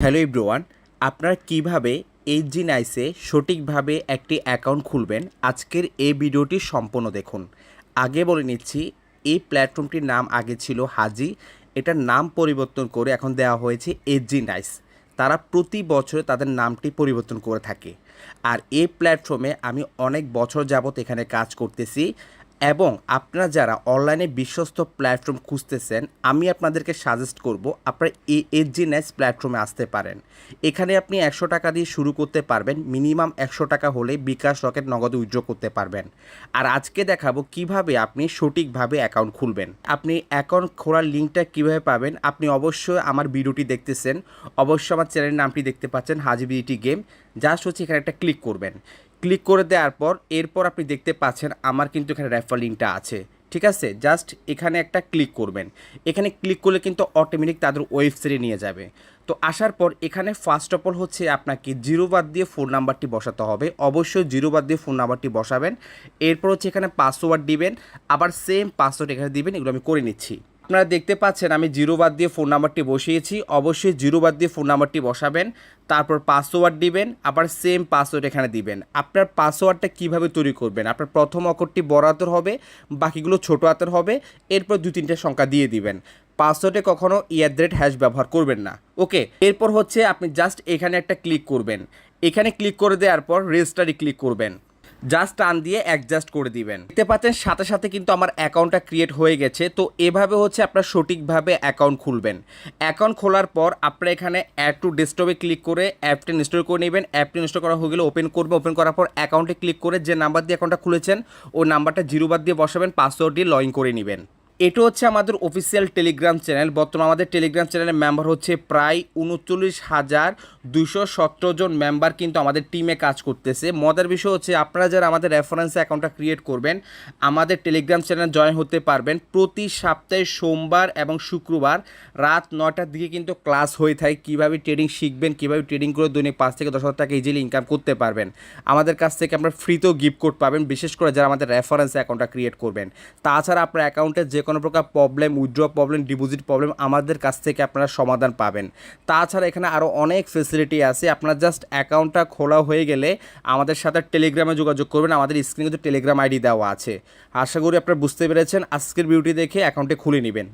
Hello everyone, আপনারা কিভাবে Hg নাইসে সঠিকভাবে একটি অ্যাকাউন্ট খুলবেন আজকের এই ভিডিওটি সম্পূর্ণ দেখুন। আগে বলে নিচ্ছি, এই প্ল্যাটফর্মটির নাম আগে ছিল হাজি, এটার নাম পরিবর্তন করে এখন দেওয়া হয়েছে এইচজি নাইস। তারা প্রতি বছরে তাদের নামটি পরিবর্তন করে থাকে। আর এই প্ল্যাটফর্মে আমি অনেক বছর যাবত এখানে কাজ করতেছি এবং আপনারা যারা অনলাইনে বিশ্বস্ত প্ল্যাটফর্ম খুঁজতেছেন, আমি আপনাদেরকে সাজেস্ট করব আপনারা এই এইচজি নাইস প্ল্যাটফর্মে আসতে পারেন। এখানে আপনি 100 টাকা দিয়ে শুরু করতে পারবেন, মিনিমাম 100 টাকা হলে বিকাশ রকেট নগদে উইথড্র করতে পারবেন। আর আজকে দেখাবো কিভাবে আপনি সঠিকভাবে অ্যাকাউন্ট খুলবেন। আপনি অ্যাকাউন্ট খোলার লিঙ্কটা কিভাবে পাবেন, আপনি অবশ্যই আমার ভিডিওটি দেখতেছেন, অবশ্যই আমার চ্যানেলের নামটি দেখতে পাচ্ছেন হাজি বিডিটি গেম। জাস্ট হচ্ছে এখানে একটা ক্লিক করবেন। ক্লিক করে দেওয়ার পর এরপর আপনি দেখতে পাচ্ছেন আমার কিন্তু এখানে রেফার লিঙ্কটা আছে, ঠিক আছে। জাস্ট এখানে একটা ক্লিক করবেন। এখানে ক্লিক করলে কিন্তু অটোমেটিক তাদের ওয়েবসাইটে নিয়ে যাবে। তো আসার পর এখানে ফার্স্ট অফ অল হচ্ছে আপনাকে জিরো বাদ দিয়ে ফোন নাম্বারটি বসাতে হবে, অবশ্যই জিরো বাদ দিয়ে ফোন নাম্বারটি বসাবেন। এরপর হচ্ছে এখানে পাসওয়ার্ড দিবেন, আবার সেম পাসওয়ার্ড এখানে দিবেন। এগুলো আমি করে নিচ্ছি। আপনারা দেখতে পাচ্ছেন আমি জিরো বাদ দিয়ে ফোন নাম্বারটি বসিয়েছি, অবশ্যই জিরো বাদ দিয়ে ফোন নাম্বারটি বসাবেন। তারপর পাসওয়ার্ড দিবেন, আবার সেম পাসওয়ার্ড এখানে দিবেন। আপনার পাসওয়ার্ডটা কিভাবে তৈরি করবেন, আপনার প্রথম অক্ষরটি বড় হাতের হবে, বাকিগুলো ছোট হাতের হবে, এরপর 2-3টে সংখ্যা দিয়ে দিবেন। পাসওয়ার্ডে কখনো # ব্যবহার করবেন না, ওকে। এরপর হচ্ছে আপনি জাস্ট এখানে একটা ক্লিক করবেন। এখানে ক্লিক করে দেওয়ার পর রেজিস্টারে ক্লিক করবেন, জাস্ট টান দিয়ে অ্যাডজাস্ট করে দিবেন। দেখতে পাচ্ছেন সাথে সাথে কিন্তু আমার অ্যাকাউন্টটা ক্রিয়েট হয়ে গেছে। তো এভাবে হচ্ছে আপনারা সঠিকভাবে অ্যাকাউন্ট খুলবেন। অ্যাকাউন্ট খোলার পর আপনারা এখানে অ্যাড টু ডেস্কটপে ক্লিক করে অ্যাপটি ইনস্টল করে নেবেন। অ্যাপটি ইনস্টল করা হয়ে গেলে ওপেন করবে। ওপেন করার পর অ্যাকাউন্টে ক্লিক করে যে নাম্বার দিয়ে অ্যাকাউন্টটা খুলেছেন ওই নাম্বারটা জিরো বাদ দিয়ে বসাবেন, পাসওয়ার্ড দিয়ে লগ ইন করে নেবেন। এটা হচ্ছে আমাদের অফিসিয়াল টেলিগ্রাম চ্যানেল। বর্তমানে আমাদের টেলিগ্রাম চ্যানেলের মেম্বার হচ্ছে প্রায় 39,217 জন মেম্বার কিন্তু আমাদের টিমে কাজ করতেছে। মজার বিষয় হচ্ছে আপনারা যারা আমাদের রেফারেন্সে অ্যাকাউন্টটা ক্রিয়েট করবেন আমাদের টেলিগ্রাম চ্যানেল জয়েন হতে পারবেন। প্রতি সপ্তাহে সোমবার এবং শুক্রবার রাত 9টার দিকে কিন্তু ক্লাস হয়ে থাকে, কীভাবে ট্রেডিং শিখবেন, কীভাবে ট্রেডিং করে দৈনিক 5 থেকে 10,000 টাকা ইজিলি ইনকাম করতে পারবেন। আমাদের কাছ থেকে আপনারা ফ্রিতেও গিফট কোড পাবেন, বিশেষ করে যারা আমাদের রেফারেন্সে অ্যাকাউন্টটা ক্রিয়েট করবেন। তাছাড়া আপনার অ্যাকাউন্টে যে কোনো প্রকার problem, withdraw problem, deposit problem আমাদের কাছ থেকে আপনারা সমাধান পাবেন। তাছাড়া এখানে আরও অনেক ফেসিলিটি আছে। আপনারা জাস্ট অ্যাকাউন্টটা খোলা হয়ে গেলে আমাদের সাথে টেলিগ্রামে যোগাযোগ করবেন। আমাদের স্ক্রিনে কিন্তু টেলিগ্রাম আইডি দেওয়া আছে। আশা করি আপনারা বুঝতে পেরেছেন। আজকের ভিডিওটি দেখে অ্যাকাউন্টে খুলে নেবেন।